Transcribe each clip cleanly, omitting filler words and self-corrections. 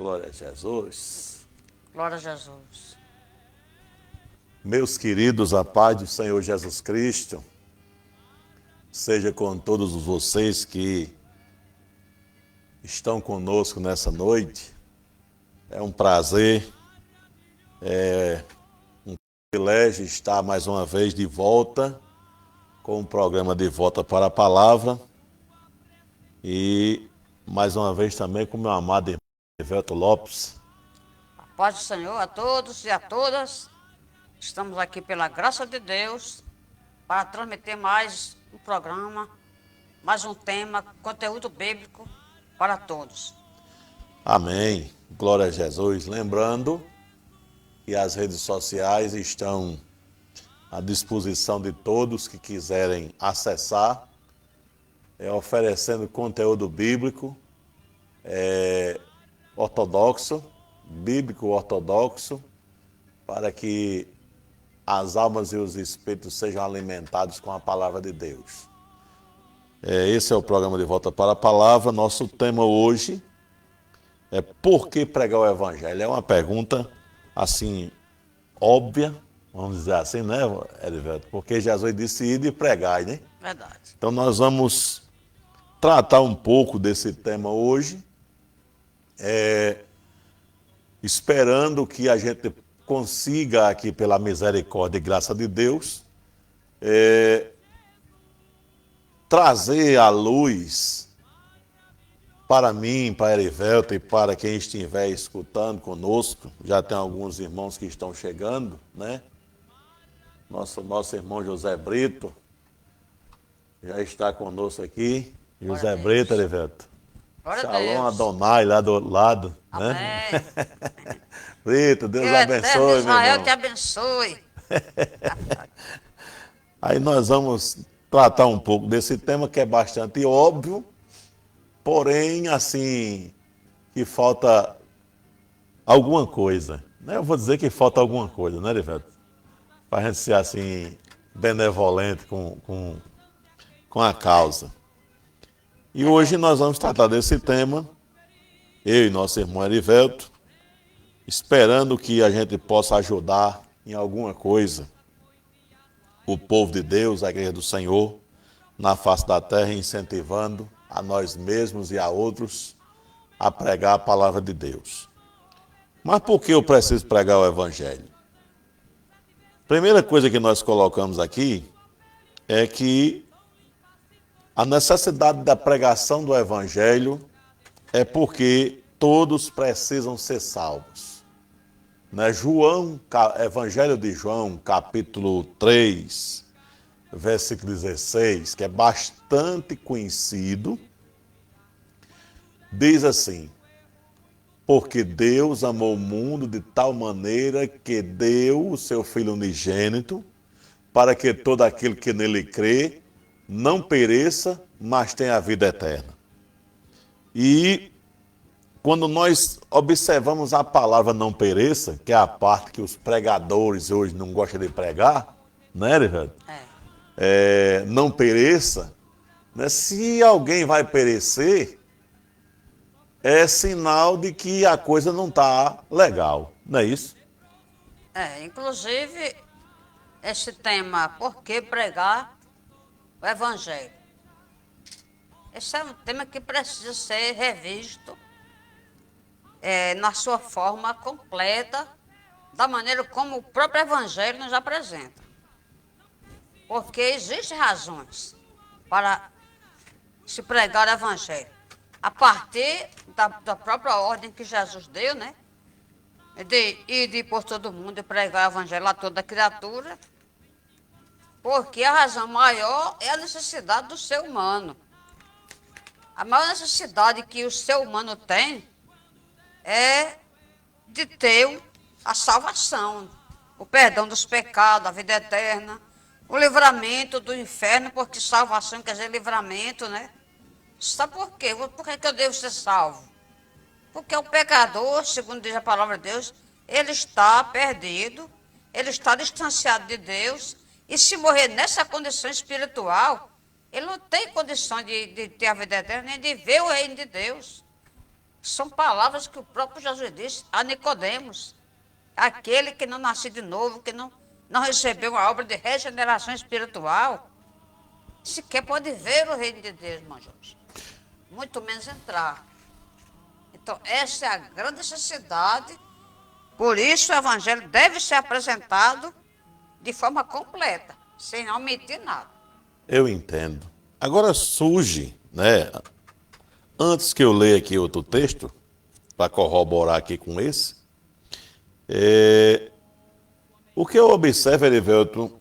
Glória a Jesus. Glória a Jesus. Meus queridos, a paz do Senhor Jesus Cristo seja com todos vocês que estão conosco nessa noite. É um prazer, um privilégio estar mais uma vez de volta com o programa De Volta para a Palavra e mais uma vez também com meu amado irmão Everton Lopes. A paz do Senhor a todos e a todas. Estamos aqui pela graça de Deus para transmitir mais um programa, mais um tema, conteúdo bíblico para todos. Amém. Glória a Jesus. Lembrando que as redes sociais estão à disposição de todos que quiserem acessar, oferecendo conteúdo bíblico, ortodoxo, bíblico ortodoxo, para que as almas e os espíritos sejam alimentados com a palavra de Deus. Esse é o programa De Volta para a Palavra. Nosso tema hoje é por que pregar o Evangelho? É uma pergunta, assim, óbvia, vamos dizer assim, né, Erivelto? Porque Jesus disse ir e pregai, né? Verdade. Então nós vamos tratar um pouco desse tema hoje, esperando que a gente consiga aqui, pela misericórdia e graça de Deus, trazer à luz para mim, para Erivelto e para quem estiver escutando conosco. Já tem alguns irmãos que estão chegando, né? Nosso irmão José Brito já está conosco aqui. José Brito, Erivelto. Glória a Shalom Deus. Adonai, lá do lado, Amém. né? Brito, Deus Que o eterno abençoe, meu Israel irmão. te abençoe. Aí nós vamos tratar um pouco desse tema que é bastante óbvio, porém, assim, que falta alguma coisa. Né? Eu vou dizer que falta alguma coisa, né, Erivelto? Para a gente ser, assim, benevolente com a causa. E hoje nós vamos tratar desse tema, eu e nosso irmão Erivelto, esperando que a gente possa ajudar em alguma coisa o povo de Deus, a igreja do Senhor, na face da terra, incentivando a nós mesmos e a outros a pregar a palavra de Deus. Mas por que eu preciso pregar o Evangelho? Primeira coisa que nós colocamos aqui é que a necessidade da pregação do Evangelho é porque todos precisam ser salvos. Né? Evangelho de João, capítulo 3, versículo 16, que é bastante conhecido, diz assim: porque Deus amou o mundo de tal maneira que deu o seu Filho unigênito, para que todo aquele que nele crê não pereça, mas tenha a vida eterna. E quando nós observamos a palavra não pereça, que é a parte que os pregadores hoje não gostam de pregar, né, Erivelto? Não pereça, né? Se alguém vai perecer, é sinal de que a coisa não está legal, não é isso? Inclusive, esse tema, por que pregar o Evangelho? Esse é um tema que precisa ser revisto na sua forma completa, da maneira como o próprio Evangelho nos apresenta. Porque existem razões para se pregar o Evangelho. A partir da própria ordem que Jesus deu, né? De ir por todo mundo e pregar o Evangelho a toda criatura. Porque a razão maior é a necessidade do ser humano. A maior necessidade que o ser humano tem é de ter a salvação, o perdão dos pecados, a vida eterna, o livramento do inferno, porque salvação quer dizer livramento, né? Sabe por quê? Por que eu devo ser salvo? Porque o pecador, segundo diz a palavra de Deus, ele está perdido, ele está distanciado de Deus, e se morrer nessa condição espiritual, ele não tem condição de ter a vida eterna, nem de ver o reino de Deus. São palavras que o próprio Jesus disse a Nicodemos. Aquele que não nasceu de novo, que não recebeu a obra de regeneração espiritual, sequer pode ver o reino de Deus, irmão Jorge. Muito menos entrar. Então, essa é a grande necessidade. Por isso, o evangelho deve ser apresentado de forma completa, sem omitir nada. Eu entendo. Agora surge, né? Antes que eu leia aqui outro texto, para corroborar aqui com esse, o que eu observo, Erivelto,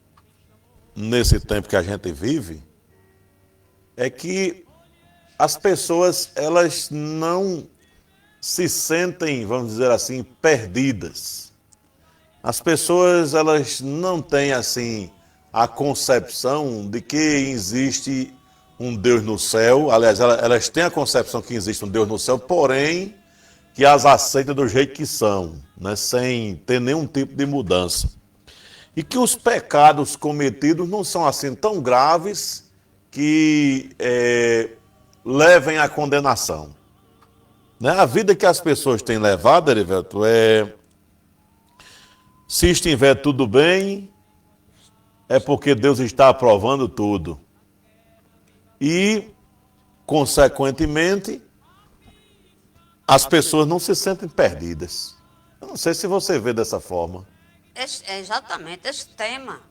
nesse tempo que a gente vive, é que as pessoas, elas não se sentem, vamos dizer assim, perdidas. As pessoas, elas não têm, assim, a concepção de que existe um Deus no céu. Aliás, elas têm a concepção que existe um Deus no céu, porém, que as aceita do jeito que são, né? Sem ter nenhum tipo de mudança. E que os pecados cometidos não são assim tão graves que levem à condenação. Né? A vida que as pessoas têm levado, Erivelto, se estiver tudo bem, é porque Deus está aprovando tudo. E, consequentemente, as pessoas não se sentem perdidas. Eu não sei se você vê dessa forma. Exatamente, esse tema,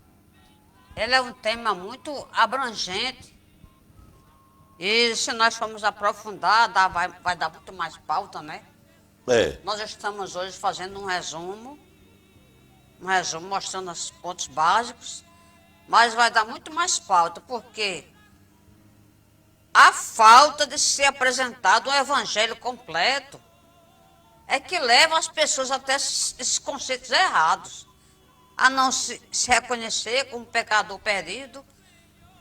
ele é um tema muito abrangente. E se nós formos aprofundar, vai dar muito mais pauta, né? Nós estamos hoje fazendo um resumo mostrando os pontos básicos, mas vai dar muito mais pauta, porque a falta de ser apresentado um evangelho completo é que leva as pessoas até esses conceitos errados, a não se reconhecer como pecador perdido,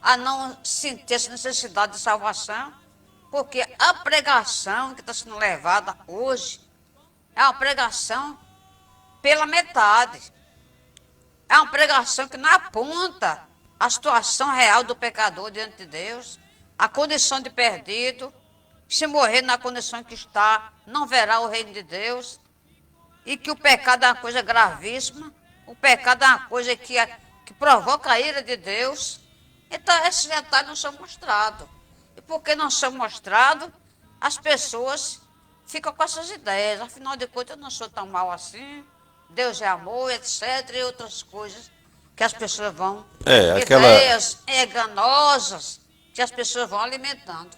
a não sentir essa necessidade de salvação, porque a pregação que está sendo levada hoje é uma pregação pela metade. É uma pregação que não aponta a situação real do pecador diante de Deus, a condição de perdido, se morrer na condição que está, não verá o reino de Deus, e que o pecado é uma coisa gravíssima, o pecado é uma coisa que provoca a ira de Deus. Então, esses detalhes não são mostrados. E porque não são mostrados, as pessoas ficam com essas ideias. Afinal de contas, eu não sou tão mal assim, Deus é amor, etc. E outras coisas que as pessoas vão... ideias enganosas que as pessoas vão alimentando.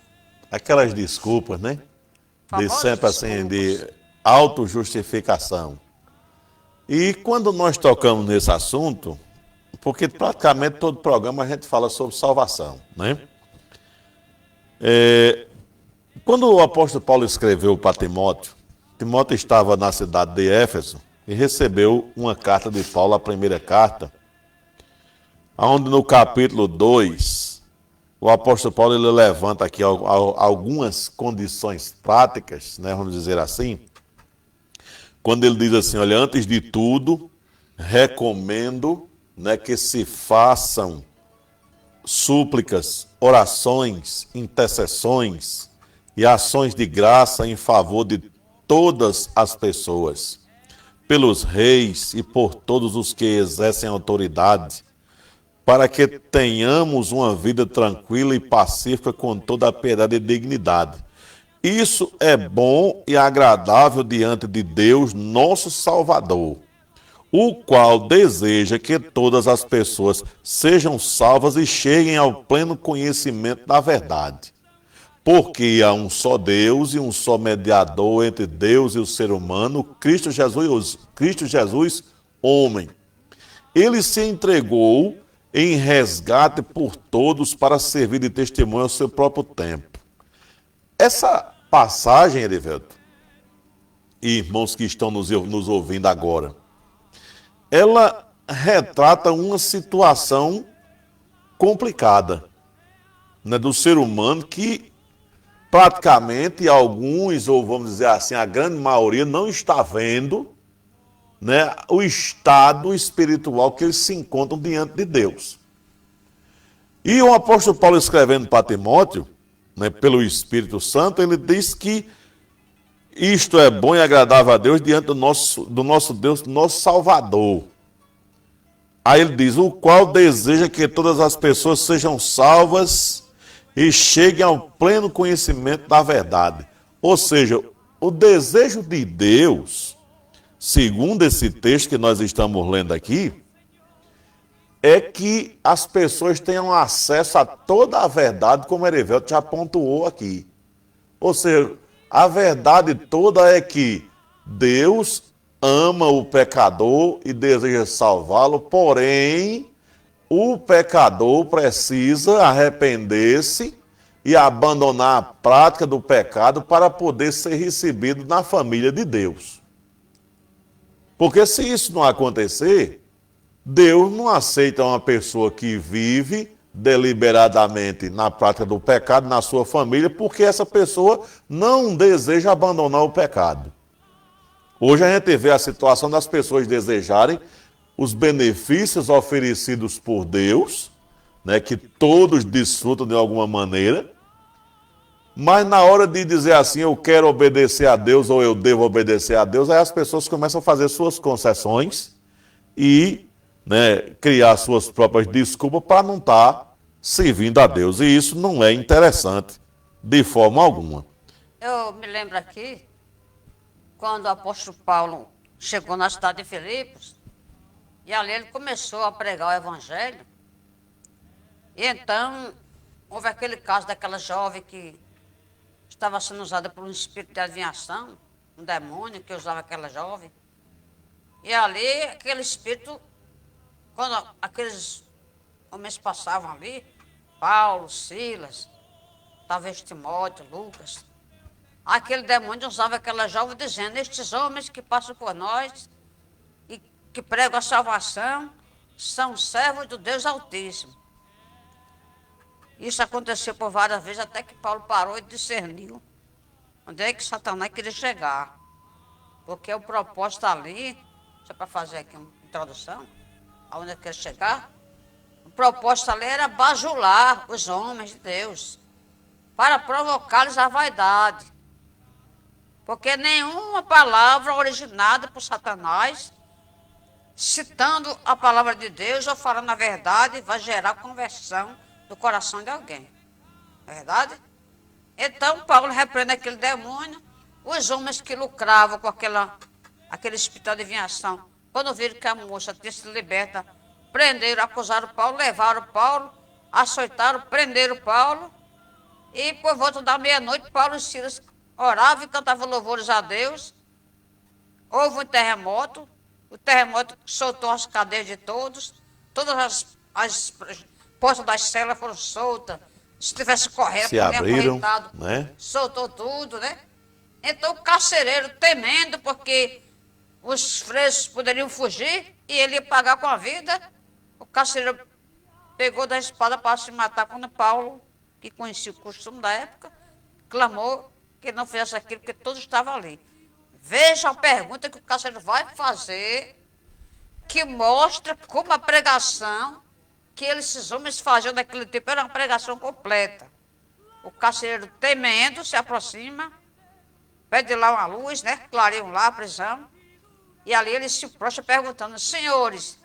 Aquelas desculpas, né? De sempre assim, de autojustificação. E quando nós tocamos nesse assunto, porque praticamente todo programa a gente fala sobre salvação, né? Quando o apóstolo Paulo escreveu para Timóteo, Timóteo estava na cidade de Éfeso e recebeu uma carta de Paulo, a primeira carta, onde no capítulo 2, o apóstolo Paulo ele levanta aqui algumas condições práticas, né, vamos dizer assim, quando ele diz assim, olha, antes de tudo, recomendo, né, que se façam súplicas, orações, intercessões e ações de graça em favor de todas as pessoas, pelos reis e por todos os que exercem autoridade, para que tenhamos uma vida tranquila e pacífica com toda a piedade e dignidade. Isso é bom e agradável diante de Deus, nosso Salvador, o qual deseja que todas as pessoas sejam salvas e cheguem ao pleno conhecimento da verdade. Porque há um só Deus e um só mediador entre Deus e o ser humano, Cristo Jesus, homem. Ele se entregou em resgate por todos para servir de testemunho ao seu próprio tempo. Essa passagem, Erivelto, e irmãos que estão nos ouvindo agora, ela retrata uma situação complicada, né, do ser humano que praticamente alguns, ou vamos dizer assim, a grande maioria, não está vendo, né, o estado espiritual que eles se encontram diante de Deus. E o apóstolo Paulo, escrevendo para Timóteo, né, pelo Espírito Santo, ele diz que isto é bom e agradável a Deus diante do nosso Deus, do nosso Salvador. Aí ele diz, o qual deseja que todas as pessoas sejam salvas e cheguem ao pleno conhecimento da verdade. Ou seja, o desejo de Deus, segundo esse texto que nós estamos lendo aqui, é que as pessoas tenham acesso a toda a verdade, como Erivelto já pontuou aqui. Ou seja, a verdade toda é que Deus ama o pecador e deseja salvá-lo, porém, o pecador precisa arrepender-se e abandonar a prática do pecado para poder ser recebido na família de Deus. Porque se isso não acontecer, Deus não aceita uma pessoa que vive deliberadamente na prática do pecado na sua família, porque essa pessoa não deseja abandonar o pecado. Hoje a gente vê a situação das pessoas desejarem os benefícios oferecidos por Deus, né, que todos desfrutam de alguma maneira, mas na hora de dizer assim, eu quero obedecer a Deus ou eu devo obedecer a Deus, aí as pessoas começam a fazer suas concessões e, né, criar suas próprias desculpas para não estar servindo a Deus. E isso não é interessante de forma alguma. Eu me lembro aqui, quando o apóstolo Paulo chegou na cidade de Filipos, e ali ele começou a pregar o evangelho. E então, houve aquele caso daquela jovem que estava sendo usada por um espírito de adivinhação, um demônio que usava aquela jovem. E ali, aquele espírito, quando aqueles homens passavam ali, Paulo, Silas, talvez Timóteo, Lucas, aquele demônio usava aquela jovem dizendo, estes homens que passam por nós e que pregam a salvação são servos do Deus Altíssimo. Isso aconteceu por várias vezes, até que Paulo parou e discerniu onde é que Satanás queria chegar. Porque o propósito ali, só para fazer aqui uma introdução, aonde ele quer chegar, o propósito ali era bajular os homens de Deus, para provocá-los à vaidade. Porque nenhuma palavra originada por Satanás, citando a palavra de Deus ou falando a verdade, vai gerar conversão do coração de alguém. Não é verdade? Então, Paulo repreende aquele demônio, os homens que lucravam com aquele espírito de adivinhação, quando viram que a moça tinha sido liberta, prenderam, acusaram Paulo, levaram Paulo, açoitaram, prenderam Paulo, e por volta da meia-noite, Paulo e Silas oravam e cantavam louvores a Deus. Houve um terremoto, o terremoto soltou as cadeias de todos, todas as portas das celas foram soltas, se tivesse correto, Se abriram, né? Soltou tudo, né? Então o carcereiro, temendo, porque os presos poderiam fugir e ele ia pagar com a vida, o carcereiro pegou da espada para se matar quando Paulo, que conhecia o costume da época, clamou que não fizesse aquilo, porque todos estavam ali. Veja a pergunta que o carcereiro vai fazer, que mostra como a pregação que esses homens faziam naquele tempo era uma pregação completa. O carcereiro, temendo, se aproxima, pede lá uma luz, né? Clareiam lá a prisão. E ali ele se prostra perguntando, senhores,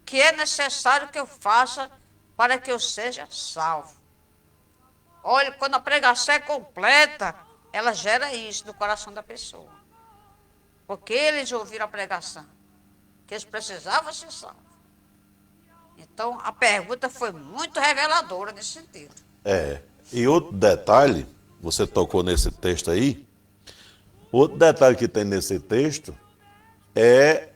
que é necessário que eu faça para que eu seja salvo? Olha, quando a pregação é completa, ela gera isso no coração da pessoa. Porque eles ouviram a pregação, que eles precisavam ser salvos. Então, a pergunta foi muito reveladora nesse sentido. E outro detalhe, você tocou nesse texto aí, outro detalhe que tem nesse texto é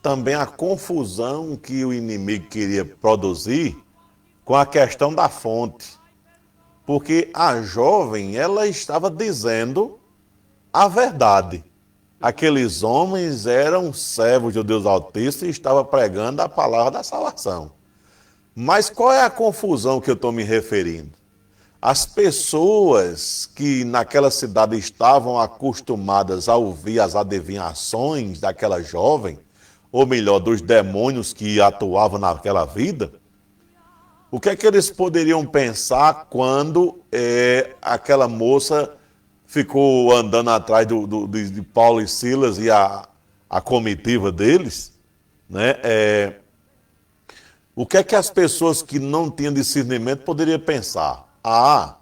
também a confusão que o inimigo queria produzir com a questão da fonte. Porque a jovem, ela estava dizendo a verdade. Aqueles homens eram servos do Deus Altíssimo e estavam pregando a palavra da salvação. Mas qual é a confusão que eu estou me referindo? As pessoas que naquela cidade estavam acostumadas a ouvir as adivinhações daquela jovem, ou melhor, dos demônios que atuavam naquela vida, o que é que eles poderiam pensar quando aquela moça ficou andando atrás de Paulo e Silas e a comitiva deles, né? O que é que as pessoas que não tinham discernimento poderiam pensar? Ah,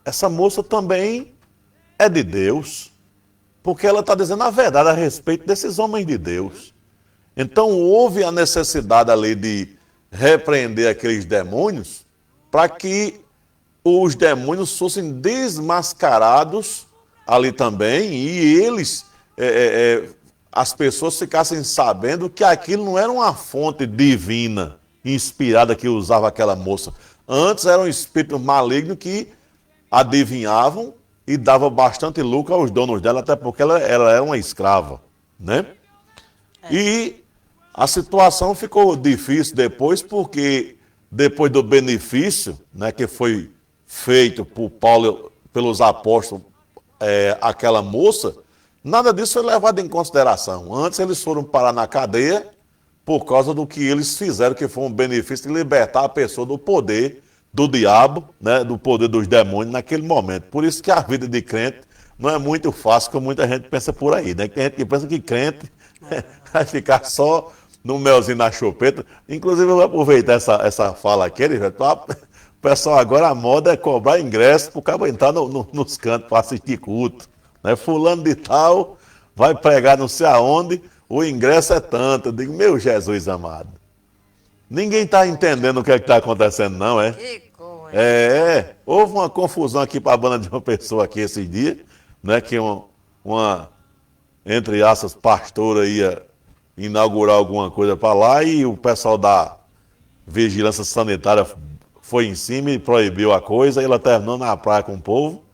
essa moça também é de Deus, porque ela está dizendo a verdade a respeito desses homens de Deus. Então houve a necessidade ali de repreender aqueles demônios para que os demônios fossem desmascarados ali também e eles, as pessoas ficassem sabendo que aquilo não era uma fonte divina, inspirada que usava aquela moça. Antes eram espíritos malignos que adivinhavam e davam bastante lucro aos donos dela, até porque ela era uma escrava, né? E a situação ficou difícil depois, porque depois do benefício, né, que foi feito por Paulo, pelos apóstolos, aquela moça, nada disso foi levado em consideração. Antes eles foram parar na cadeia por causa do que eles fizeram, que foi um benefício de libertar a pessoa do poder do diabo, né, do poder dos demônios naquele momento. Por isso que a vida de crente não é muito fácil, como muita gente pensa por aí, né? Tem gente que pensa que crente vai ficar só no melzinho na chupeta. Inclusive, eu vou aproveitar essa fala aqui, o pessoal agora, a moda é cobrar ingresso para o cara entrar nos cantos para assistir culto. Né? Fulano de tal vai pregar não sei aonde, o ingresso é tanto. Eu digo, meu Jesus amado. Ninguém está entendendo o que é que está acontecendo, não, é? Que coisa. Houve uma confusão aqui para a banda de uma pessoa aqui esses dias, né? Que uma entre aspas, pastora ia inaugurar alguma coisa para lá e o pessoal da vigilância sanitária foi em cima e proibiu a coisa, e ela terminou na praia com o povo,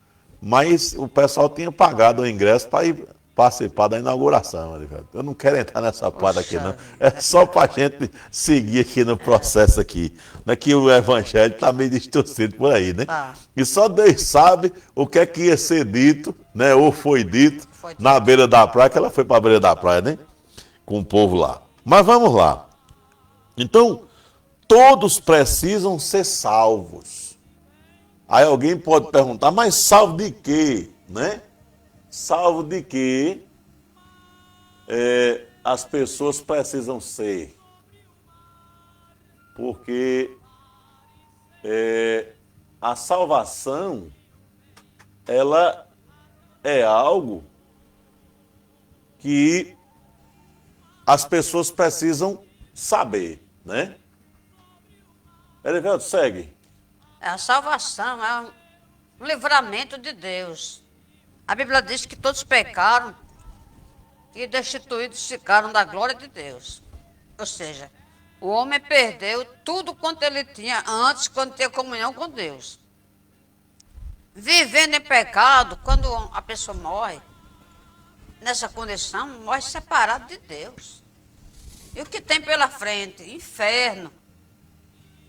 mas o pessoal tinha pagado o ingresso para ir participar da inauguração. Eu não quero entrar nessa parte aqui, não. É só para a gente seguir aqui no processo aqui. Não é que o evangelho está meio distorcido por aí, né? Tá. E só Deus sabe o que é que ia ser dito, né? Ou foi dito na beira da praia, que ela foi para a beira da praia, né? Com o povo lá. Mas vamos lá. Então, todos precisam ser salvos. Aí alguém pode perguntar, mas salvo de quê? Né? Salvo de quê as pessoas precisam ser? Porque a salvação, ela é algo que as pessoas precisam saber, né? Erivelto, segue. A salvação é um livramento de Deus. A Bíblia diz que todos pecaram e destituídos ficaram da glória de Deus. Ou seja, o homem perdeu tudo quanto ele tinha antes, quando tinha comunhão com Deus. Vivendo em pecado, quando a pessoa morre, nessa condição, morre separado de Deus. E o que tem pela frente? Inferno.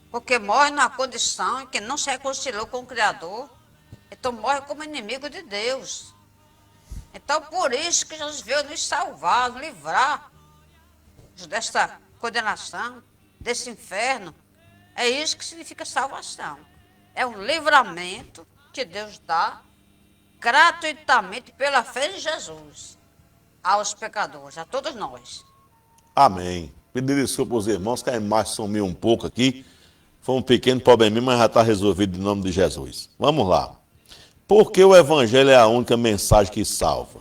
Porque morre numa condição em que não se reconciliou com o Criador. Então morre como inimigo de Deus. Então por isso que Jesus veio nos salvar, nos livrar desta condenação, desse inferno. É isso que significa salvação. É um livramento que Deus dá gratuitamente pela fé em Jesus aos pecadores, a todos nós. Amém. Pedir desculpa aos irmãos que a imagem sumiu um pouco aqui. Foi um pequeno probleminha, mas já está resolvido em nome de Jesus. Vamos lá. Por que o Evangelho é a única mensagem que salva?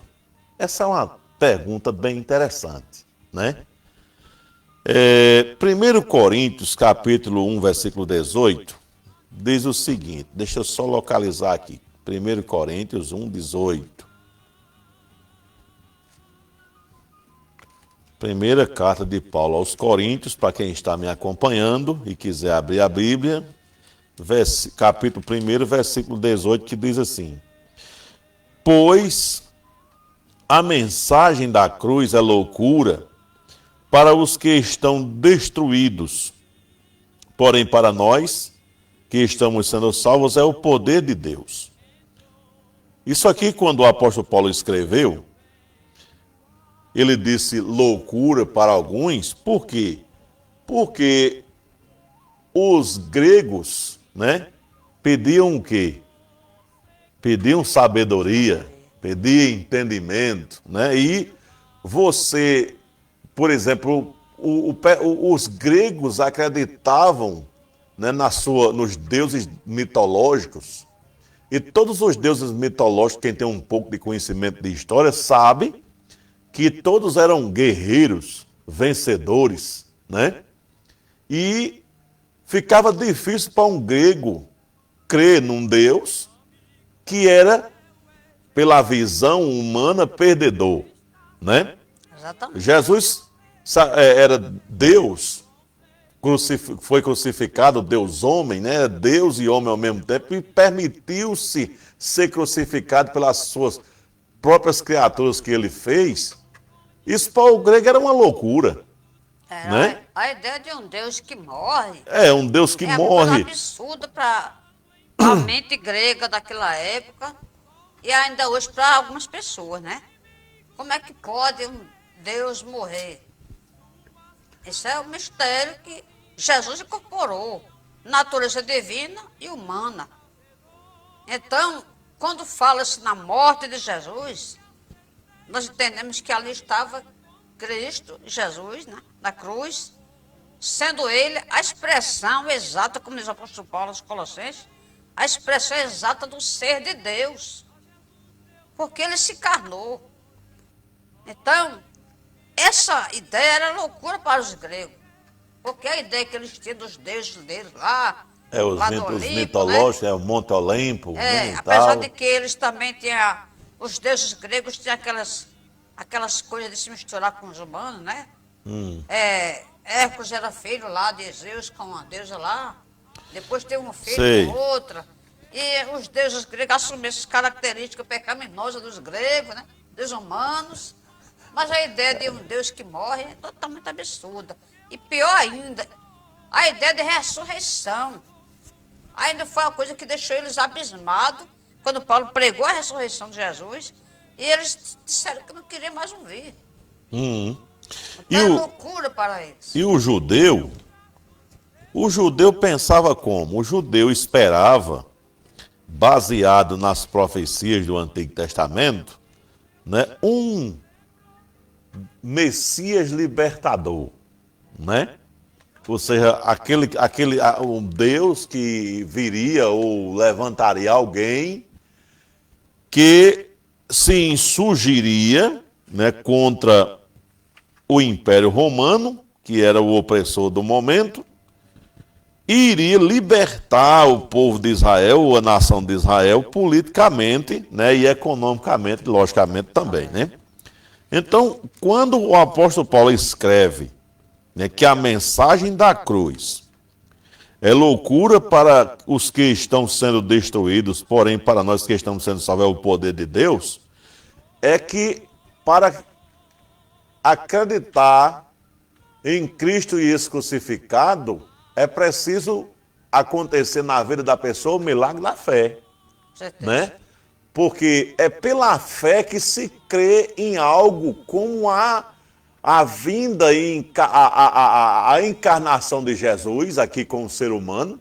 Essa é uma pergunta bem interessante, né? 1 Coríntios, capítulo 1, versículo 18, diz o seguinte, deixa eu só localizar aqui. 1 Coríntios 1, 18. Primeira carta de Paulo aos Coríntios, para quem está me acompanhando e quiser abrir a Bíblia, capítulo 1, versículo 18, que diz assim: pois a mensagem da cruz é loucura para os que estão destruídos, porém para nós que estamos sendo salvos é o poder de Deus. Isso aqui, quando o apóstolo Paulo escreveu, ele disse loucura para alguns, por quê? Porque os gregos, né, pediam o quê? pediam sabedoria, pediam entendimento, né? E você, por exemplo, os gregos acreditavam, né, nos deuses mitológicos. E todos os deuses mitológicos, quem tem um pouco de conhecimento de história, sabe que todos eram guerreiros, vencedores, né? E ficava difícil para um grego crer num Deus que era, pela visão humana, perdedor, né? Exatamente. Jesus era Deus, foi crucificado, Deus homem, né? Deus e homem ao mesmo tempo, e permitiu-se ser crucificado pelas suas próprias criaturas que ele fez. Isso para o grego era uma loucura, né? A ideia de um Deus que morre É um Deus que é uma coisa morre. absurda para a mente grega daquela época e ainda hoje para algumas pessoas, né? Como é que pode um Deus morrer? Esse é o mistério que Jesus incorporou, natureza divina e humana. Então, quando fala-se na morte de Jesus, nós entendemos que ali estava Cristo, Jesus, né, na cruz, sendo ele a expressão exata, como diz o apóstolo Paulo aos Colossenses, a expressão exata do ser de Deus, porque ele se encarnou. Então, essa ideia era loucura para os gregos, porque a ideia que eles tinham dos deuses deles lá, lá no Os Olimpo, mitológicos, né? o Monte Olimpo, né, e Apesar tal. de que eles também tinham, os deuses gregos tinham aquelas coisas de se misturar com os humanos, né? Hércules era filho lá de Zeus com uma deusa lá, depois teve um filho Sei. com outra, e os deuses gregos assumiram essas características pecaminosas dos gregos, né? Dos humanos, mas a ideia de um Deus que morre é totalmente absurda. E pior ainda, a ideia de ressurreição. Ainda foi uma coisa que deixou eles abismados, quando Paulo pregou a ressurreição de Jesus, e eles disseram que não queriam mais ouvir. Hum. Então é E loucura para eles. E o judeu pensava como? O judeu esperava, baseado nas profecias do Antigo Testamento, né, um Messias libertador, né? Ou seja, um Deus que viria ou levantaria alguém que se insurgiria, né, contra o Império Romano, que era o opressor do momento, e iria libertar o povo de Israel, ou a nação de Israel, politicamente, né, e economicamente, logicamente também, né? Então, quando o apóstolo Paulo escreve, né, que a mensagem da cruz é loucura para os que estão sendo destruídos, porém para nós que estamos sendo salvos é o poder de Deus, é que para acreditar em Cristo e esse crucificado, é preciso acontecer na vida da pessoa o milagre da fé, Certeza. né? Porque é pela fé que se crê em algo como a vinda e a encarnação de Jesus aqui com o ser humano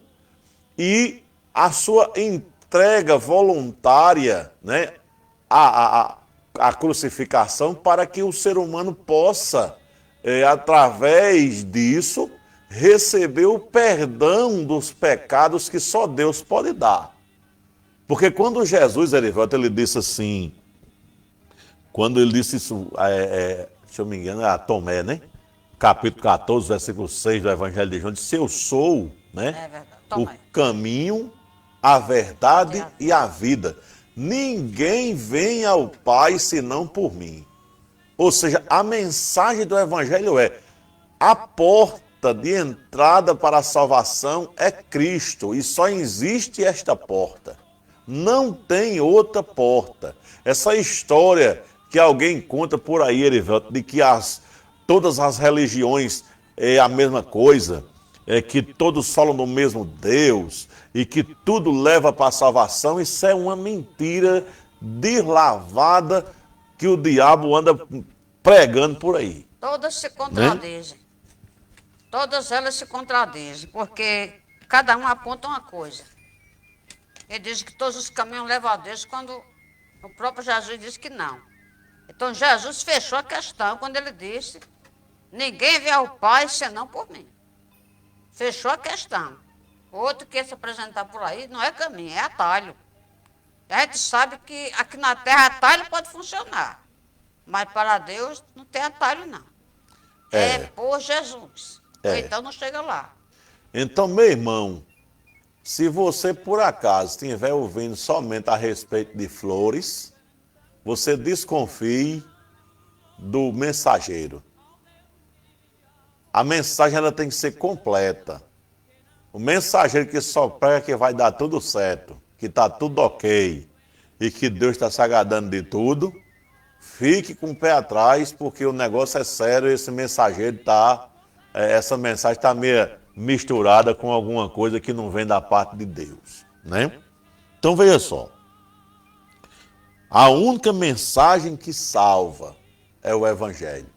e a sua entrega voluntária, né, a crucificação, para que o ser humano possa, através disso, receber o perdão dos pecados que só Deus pode dar. Porque quando Jesus, Erivelto, ele disse assim, quando ele disse isso, se eu me engano, é a Tomé, né? Capítulo 14, versículo 6 do Evangelho de João, disse, eu sou, né, verdade. o Toma aí. caminho, a verdade e a vida. Ninguém vem ao Pai senão por mim. Ou seja, a mensagem do Evangelho é a porta de entrada para a salvação é Cristo, e só existe esta porta. Não tem outra porta. Essa história que alguém conta por aí, Erivelto, de que todas as religiões é a mesma coisa, que todos falam do mesmo Deus e que tudo leva para a salvação, isso é uma mentira deslavada que o diabo anda pregando por aí. Todas se contradizem. Todas elas se contradizem, porque cada um aponta uma coisa. Ele diz que todos os caminhos levam a Deus, quando o próprio Jesus disse que não. Então Jesus fechou a questão quando ele disse: ninguém vê ao Pai senão por mim. Fechou a questão. O outro que ia se apresentar por aí não é caminho, é atalho. A gente sabe que aqui na terra atalho pode funcionar, mas para Deus não tem atalho não. É por Jesus. Ou então não chega lá. Então, meu irmão, se você por acaso estiver ouvindo somente a respeito de flores, você desconfie do mensageiro. A mensagem ela tem que ser completa. O mensageiro que só prega que vai dar tudo certo, que está tudo ok e que Deus está se agradando de tudo, fique com o pé atrás, porque o negócio é sério e esse mensageiro essa mensagem está meio misturada com alguma coisa que não vem da parte de Deus, né? Então veja só, a única mensagem que salva é o Evangelho.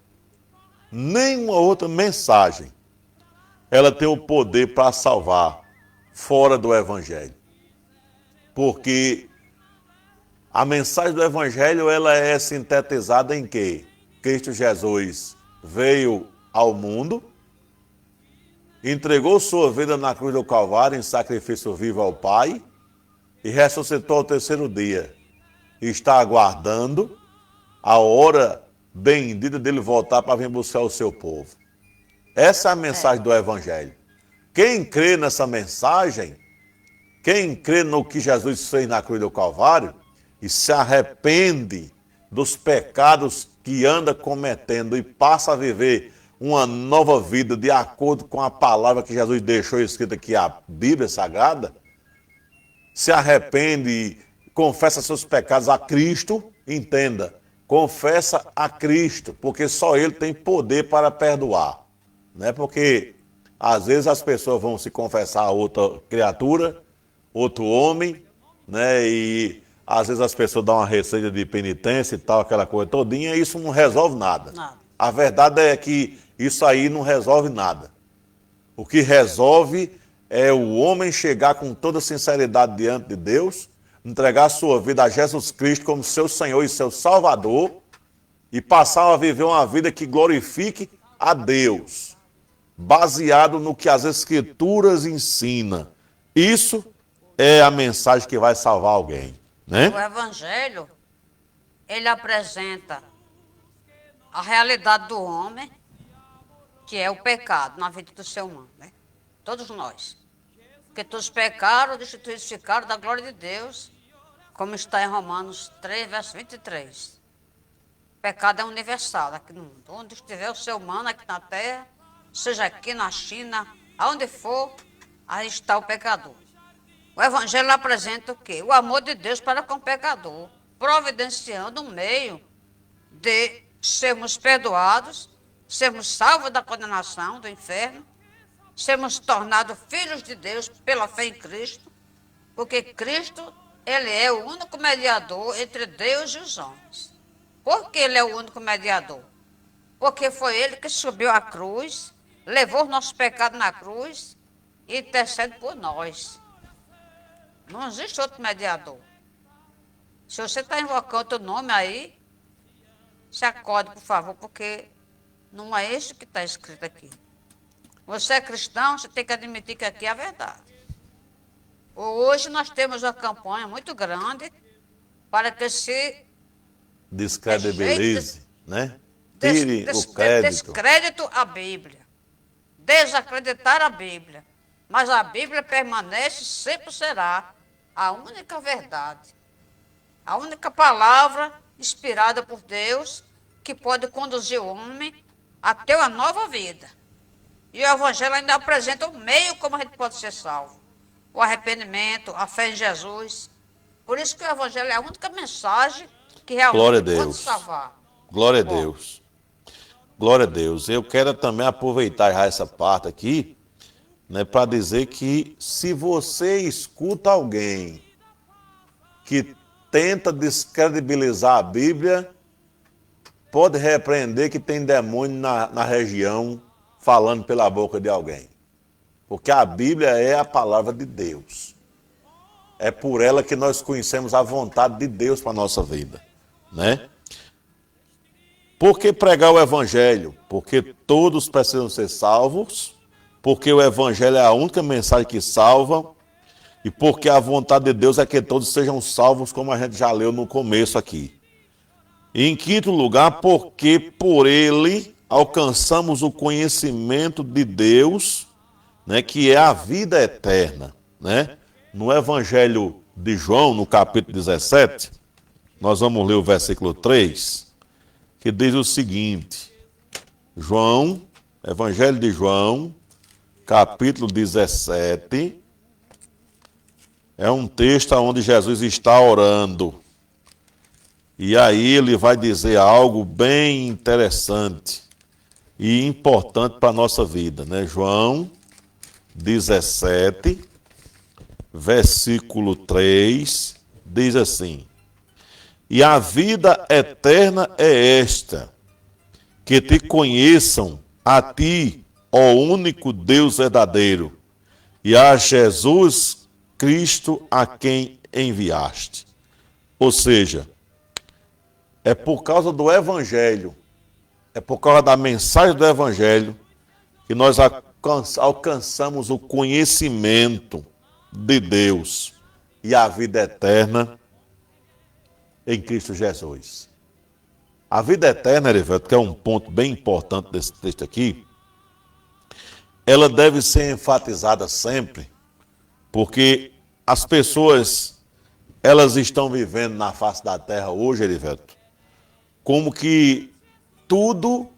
Nenhuma outra mensagem ela tem o poder para salvar fora do Evangelho. Porque a mensagem do Evangelho ela é sintetizada em quê? Cristo Jesus veio ao mundo, entregou sua vida na cruz do Calvário em sacrifício vivo ao Pai e ressuscitou ao terceiro dia. E está aguardando a hora bendita dele voltar para vir buscar o seu povo. Essa é a mensagem do Evangelho. Quem crê nessa mensagem, quem crê no que Jesus fez na cruz do Calvário e se arrepende dos pecados que anda cometendo e passa a viver uma nova vida de acordo com a palavra que Jesus deixou escrita aqui, a Bíblia Sagrada, se arrepende e confessa seus pecados a Cristo, entenda, confessa a Cristo, porque só Ele tem poder para perdoar. Não é porque às vezes as pessoas vão se confessar a outra criatura, outro homem, né? E às vezes as pessoas dão uma receita de penitência e tal, aquela coisa todinha, e isso não resolve nada. A verdade é que isso aí não resolve nada. O que resolve é o homem chegar com toda sinceridade diante de Deus, entregar a sua vida a Jesus Cristo como seu Senhor e seu Salvador e passar a viver uma vida que glorifique a Deus, baseado no que as Escrituras ensinam. Isso é a mensagem que vai salvar alguém, né? O Evangelho, ele apresenta a realidade do homem, que é o pecado na vida do ser humano, né? Todos nós. Porque todos pecaram, destituídos ficaram da glória de Deus, como está em Romanos 3, verso 23. O pecado é universal aqui no mundo. Onde estiver o ser humano aqui na terra, seja aqui na China, aonde for, aí está o pecador. O Evangelho apresenta o quê? O amor de Deus para com o pecador, providenciando um meio de sermos perdoados, sermos salvos da condenação do inferno, sermos tornados filhos de Deus pela fé em Cristo, porque Cristo, ele é o único mediador entre Deus e os homens. Por que ele é o único mediador? Porque foi ele que subiu à cruz, levou os nossos pecados na cruz e intercede por nós. Não existe outro mediador. Se você está invocando outro nome aí, se acorde, por favor, porque não é isso que está escrito aqui. Você é cristão, você tem que admitir que aqui é a verdade. Hoje nós temos uma campanha muito grande para que se descredibilize, né? Tire o crédito. Descrédito à Bíblia. Desacreditar a Bíblia. Mas a Bíblia permanece, sempre será a única verdade. A única palavra inspirada por Deus que pode conduzir o homem a ter uma nova vida. E o Evangelho ainda apresenta o meio como a gente pode ser salvo. O arrependimento, a fé em Jesus. Por isso que o Evangelho é a única mensagem que realmente pode salvar. Glória a Deus. Glória a Deus. Eu quero também aproveitar já essa parte aqui, né, para dizer que se você escuta alguém que tenta descredibilizar a Bíblia, pode repreender que tem demônio na região falando pela boca de alguém. Porque a Bíblia é a palavra de Deus. É por ela que nós conhecemos a vontade de Deus para a nossa vida, né? Por que pregar o evangelho? Porque todos precisam ser salvos, porque o evangelho é a única mensagem que salva, e porque a vontade de Deus é que todos sejam salvos, como a gente já leu no começo aqui. E em quinto lugar, porque por ele alcançamos o conhecimento de Deus, né, que é a vida eterna, né? No Evangelho de João, no capítulo 17, nós vamos ler o versículo 3, que diz o seguinte: João, Evangelho de João, capítulo 17, é um texto onde Jesus está orando. E aí ele vai dizer algo bem interessante e importante para a nossa vida, né? João 17, versículo 3, diz assim: E a vida eterna é esta, que te conheçam a ti, ó único Deus verdadeiro, e a Jesus Cristo a quem enviaste. Ou seja, é por causa do Evangelho, é por causa da mensagem do Evangelho que nós alcançamos o conhecimento de Deus e a vida eterna em Cristo Jesus. A vida eterna, Erivelto, que é um ponto bem importante desse texto aqui, ela deve ser enfatizada sempre, porque as pessoas, elas estão vivendo na face da terra hoje, Erivelto, como que tudo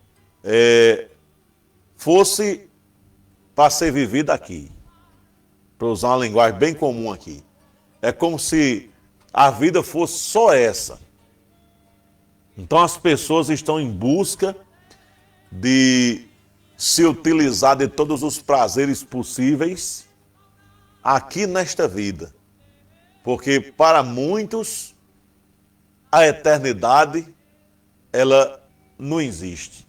fosse para ser vivido aqui. Para usar uma linguagem bem comum aqui. É como se a vida fosse só essa. Então as pessoas estão em busca de se utilizar de todos os prazeres possíveis aqui nesta vida. Porque para muitos a eternidade ela não existe.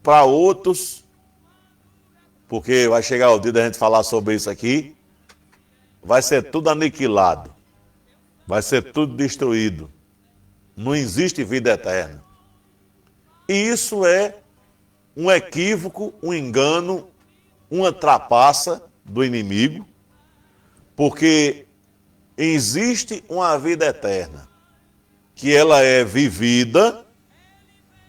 Para outros, porque vai chegar o dia da gente falar sobre isso aqui, vai ser tudo aniquilado, vai ser tudo destruído. Não existe vida eterna. E isso é um equívoco, um engano, uma trapaça do inimigo, porque existe uma vida eterna, que ela é vivida,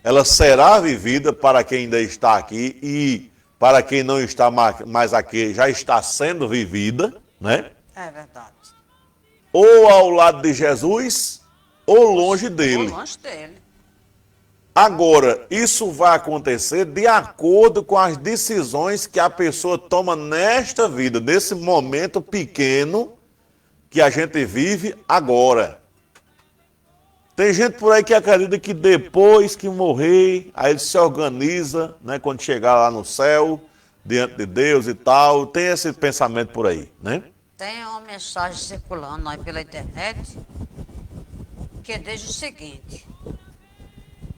ela será vivida para quem ainda está aqui e para quem não está mais aqui, já está sendo vivida, né? É verdade. Ou ao lado de Jesus, ou longe dele. Ou longe dele. Agora, isso vai acontecer de acordo com as decisões que a pessoa toma nesta vida, nesse momento pequeno que a gente vive agora. Tem gente por aí que acredita que depois que morrer, aí ele se organiza, né, quando chegar lá no céu, diante de Deus e tal. Tem esse pensamento por aí, né? Tem uma mensagem circulando aí pela internet que diz o seguinte: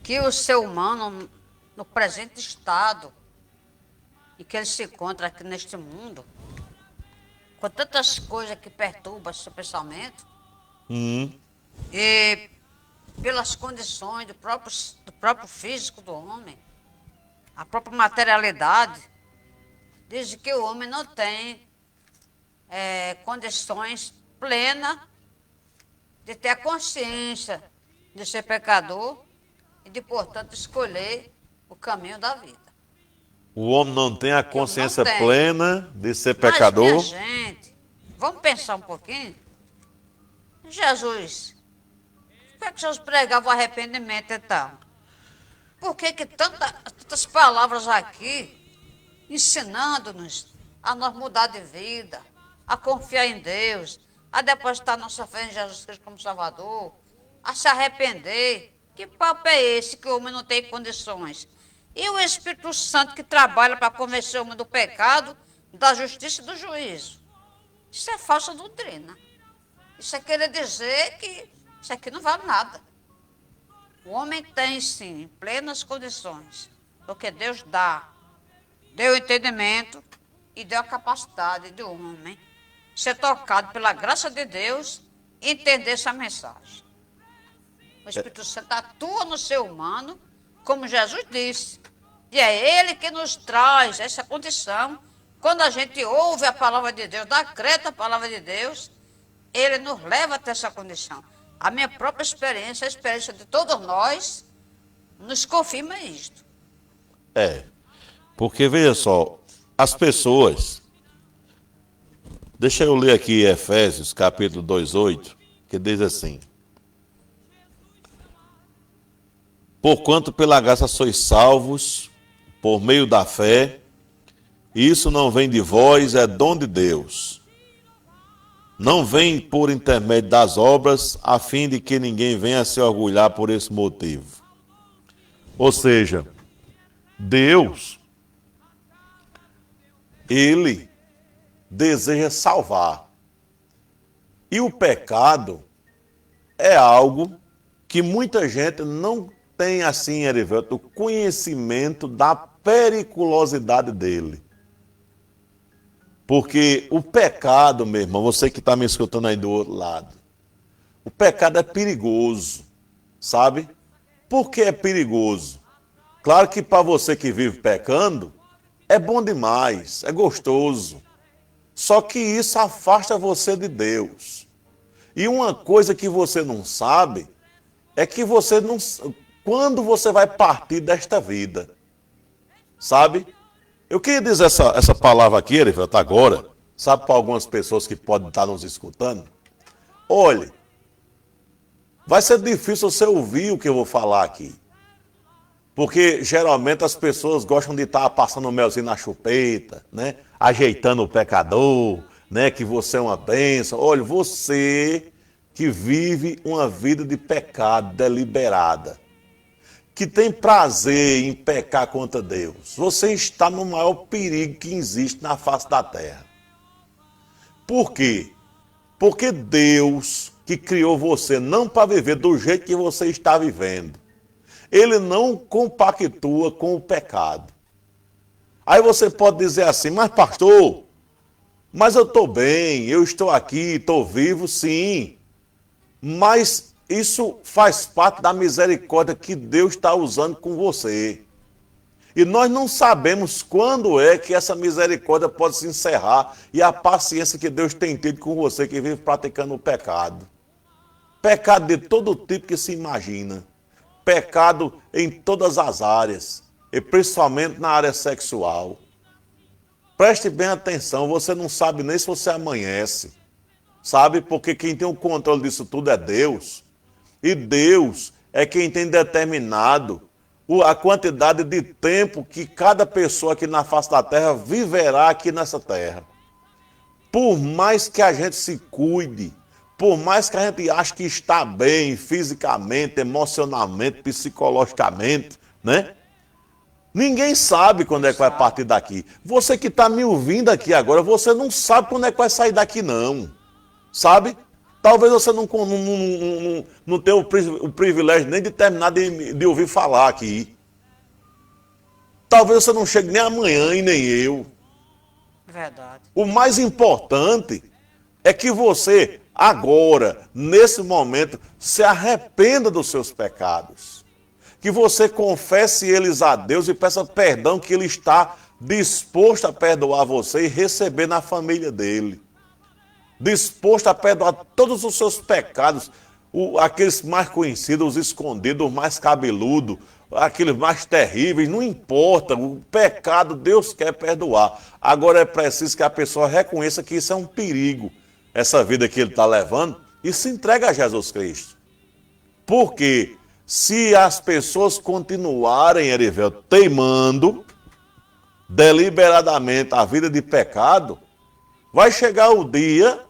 que o ser humano, no presente estado em que ele se encontra aqui neste mundo, com tantas coisas que perturbam seu pensamento, e pelas condições do próprio físico do homem, a própria materialidade, diz que o homem não tem condições plenas de ter a consciência de ser pecador e de, portanto, escolher o caminho da vida. O homem não tem a consciência tem. plena de ser Mas, pecador. minha gente, vamos pensar um pouquinho? Jesus, por que Jesus pregava o arrependimento então? Por que tantas palavras aqui ensinando-nos a nós mudar de vida, a confiar em Deus, a depositar nossa fé em Jesus Cristo como Salvador, a se arrepender? Que papo é esse que o homem não tem condições? E o Espírito Santo que trabalha para convencer o homem do pecado, da justiça e do juízo? Isso é falsa doutrina. Isso é querer dizer que isso aqui não vale nada. O homem tem, sim, plenas condições, porque Deus deu o entendimento e deu a capacidade do homem ser tocado pela graça de Deus e entender essa mensagem. O Espírito Santo atua no ser humano, como Jesus disse. E é Ele que nos traz essa condição. Quando a gente ouve a palavra de Deus, dá crédito à palavra de Deus, Ele nos leva até essa condição. A minha própria experiência, a experiência de todos nós, nos confirma isto. Porque veja só, as pessoas. Deixa eu ler aqui Efésios, capítulo 2:8, que diz assim: Porquanto pela graça sois salvos, por meio da fé, e isso não vem de vós, é dom de Deus. Não vem por intermédio das obras, a fim de que ninguém venha se orgulhar por esse motivo. Ou seja, Deus, Ele deseja salvar. E o pecado é algo que muita gente não tem, assim, Erivelto, o conhecimento da periculosidade dele. Porque o pecado, meu irmão, você que está me escutando aí do outro lado, o pecado é perigoso, sabe? Por que é perigoso? Claro que para você que vive pecando, é bom demais, é gostoso. Só que isso afasta você de Deus. E uma coisa que você não sabe é que você não... Quando você vai partir desta vida, sabe? Eu queria dizer essa palavra aqui, Erivelto, agora, sabe, para algumas pessoas que podem estar nos escutando. Olhe, vai ser difícil você ouvir o que eu vou falar aqui. Porque geralmente as pessoas gostam de estar passando o melzinho na chupeta, né? Ajeitando o pecador, né? Que você é uma bênção. Olha, você que vive uma vida de pecado deliberada, que tem prazer em pecar contra Deus, você está no maior perigo que existe na face da terra. Por quê? Porque Deus, que criou você não para viver do jeito que você está vivendo, Ele não compactua com o pecado. Aí você pode dizer assim, mas pastor, mas eu estou bem, eu estou aqui, estou vivo, sim. Mas isso faz parte da misericórdia que Deus está usando com você. E nós não sabemos quando é que essa misericórdia pode se encerrar e a paciência que Deus tem tido com você que vive praticando o pecado. Pecado de todo tipo que se imagina. Pecado em todas as áreas, e principalmente na área sexual. Preste bem atenção, você não sabe nem se você amanhece. Sabe? Porque quem tem o controle disso tudo é Deus. E Deus é quem tem determinado a quantidade de tempo que cada pessoa aqui na face da terra viverá aqui nessa terra. Por mais que a gente se cuide, por mais que a gente ache que está bem fisicamente, emocionalmente, psicologicamente, né? Ninguém sabe quando é que vai partir daqui. Você que está me ouvindo aqui agora, você não sabe quando é que vai sair daqui não. Sabe? Talvez você não tenha o privilégio nem de terminar de ouvir falar aqui. Talvez você não chegue nem amanhã e nem eu. Verdade. O mais importante é que você, agora, nesse momento, se arrependa dos seus pecados. Que você confesse eles a Deus e peça perdão, que Ele está disposto a perdoar você e receber na família dele. Disposto a perdoar todos os seus pecados, aqueles mais conhecidos, os escondidos, os mais cabeludos, aqueles mais terríveis, não importa, o pecado Deus quer perdoar. Agora é preciso que a pessoa reconheça que isso é um perigo, essa vida que ele está levando, e se entregue a Jesus Cristo. Porque se as pessoas continuarem, Erivelto, teimando deliberadamente a vida de pecado, vai chegar o dia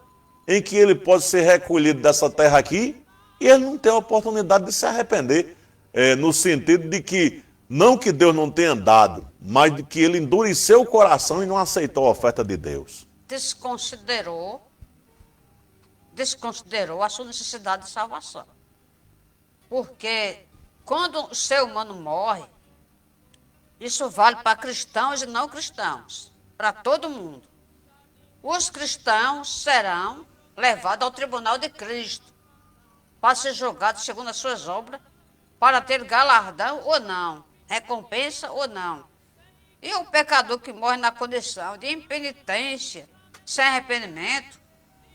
em que ele pode ser recolhido dessa terra aqui e ele não tem a oportunidade de se arrepender, no sentido de que, não que Deus não tenha dado, mas de que ele endureceu o coração e não aceitou a oferta de Deus. Desconsiderou a sua necessidade de salvação. Porque quando o ser humano morre, isso vale para cristãos e não cristãos, para todo mundo. os cristãos serão levados ao tribunal de Cristo para ser julgados segundo as suas obras, para ter galardão ou não, recompensa ou não. E o pecador que morre na condição de impenitência, sem arrependimento,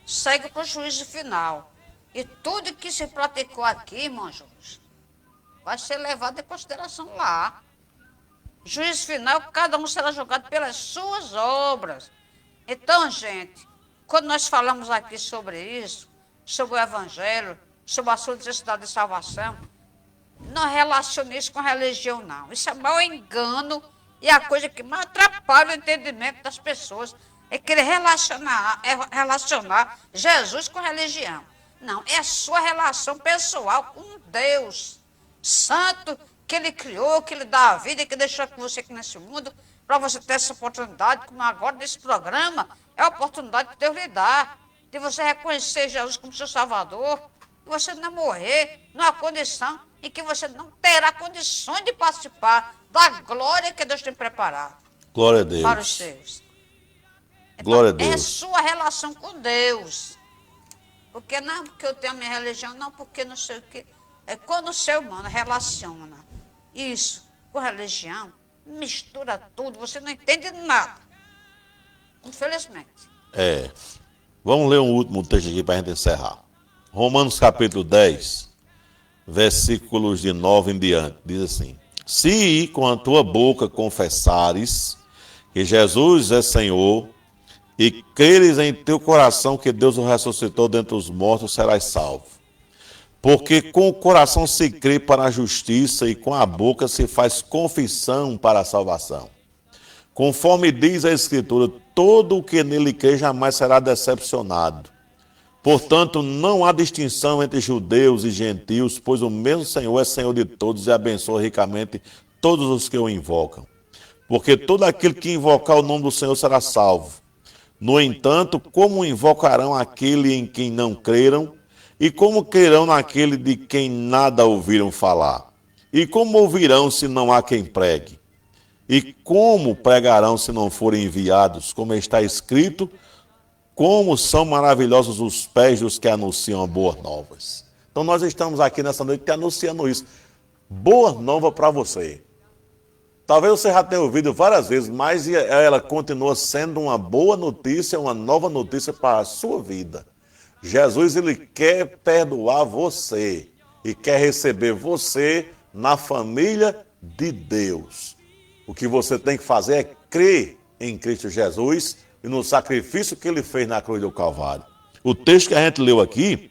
segue para o juízo final. E tudo que se praticou aqui, irmãos, vai ser levado em consideração lá. Juízo final, cada um será julgado pelas suas obras. Então, gente, quando nós falamos aqui sobre isso, sobre o Evangelho, sobre a sua necessidade de salvação, não relacione isso com religião, não. Isso é mau engano e a coisa que mais atrapalha o entendimento das pessoas é querer relacionar Jesus com religião. Não, é a sua relação pessoal com Deus Santo, que Ele criou, que Ele dá a vida, que deixou com você aqui nesse mundo, para você ter essa oportunidade, como agora nesse programa, é a oportunidade que Deus lhe dá, de você reconhecer Jesus como seu Salvador, e você não morrer numa condição em que você não terá condições de participar da glória que Deus tem preparado. Glória a Deus. Para os seus. Então, Glória a Deus. é sua relação com Deus. Porque não porque eu tenho a minha religião, não porque não sei o quê. É quando o ser humano relaciona isso com religião, mistura tudo, você não entende nada. Infelizmente. Vamos ler um último texto aqui para a gente encerrar. Romanos capítulo 10, versículos de 9 em diante. Diz assim: Se com a tua boca confessares que Jesus é Senhor, e creres em teu coração que Deus o ressuscitou dentre os mortos, serás salvo. Porque com o coração se crê para a justiça e com a boca se faz confissão para a salvação. Conforme diz a Escritura, todo o que nele crê jamais será decepcionado. Portanto, não há distinção entre judeus e gentios, pois o mesmo Senhor é Senhor de todos e abençoa ricamente todos os que o invocam. Porque todo aquele que invocar o nome do Senhor será salvo. No entanto, como invocarão aquele em quem não creram? E como crerão naquele de quem nada ouviram falar? E como ouvirão se não há quem pregue? E como pregarão se não forem enviados? Como está escrito, como são maravilhosos os pés dos que anunciam boas novas. Então nós estamos aqui nessa noite anunciando isso. Boa nova para você. Talvez você já tenha ouvido várias vezes, mas ela continua sendo uma boa notícia, uma nova notícia para a sua vida. Jesus, ele quer perdoar você e quer receber você na família de Deus. O que você tem que fazer é crer em Cristo Jesus e no sacrifício que ele fez na cruz do Calvário. O texto que a gente leu aqui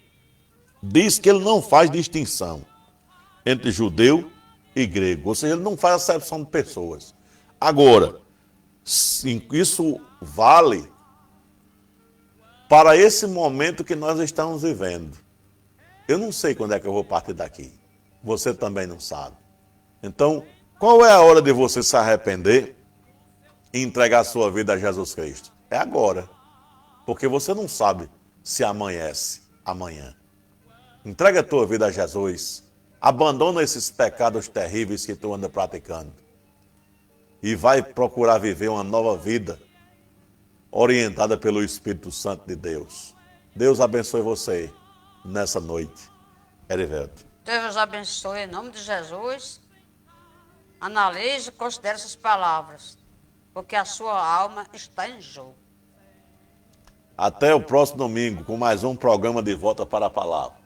diz que ele não faz distinção entre judeu e grego, ou seja, ele não faz acepção de pessoas. Agora, isso vale para esse momento que nós estamos vivendo. Eu não sei quando é que eu vou partir daqui. Você também não sabe. Então, qual é a hora de você se arrepender e entregar a sua vida a Jesus Cristo? É agora. Porque você não sabe se amanhece amanhã. Entrega a tua vida a Jesus. Abandona esses pecados terríveis que tu anda praticando. E vai procurar viver uma nova vida orientada pelo Espírito Santo de Deus. Deus abençoe você nessa noite. Heriberto. Deus abençoe em nome de Jesus. Analise e considere essas palavras, porque a sua alma está em jogo. Até o próximo domingo com mais um programa de Volta para a Palavra.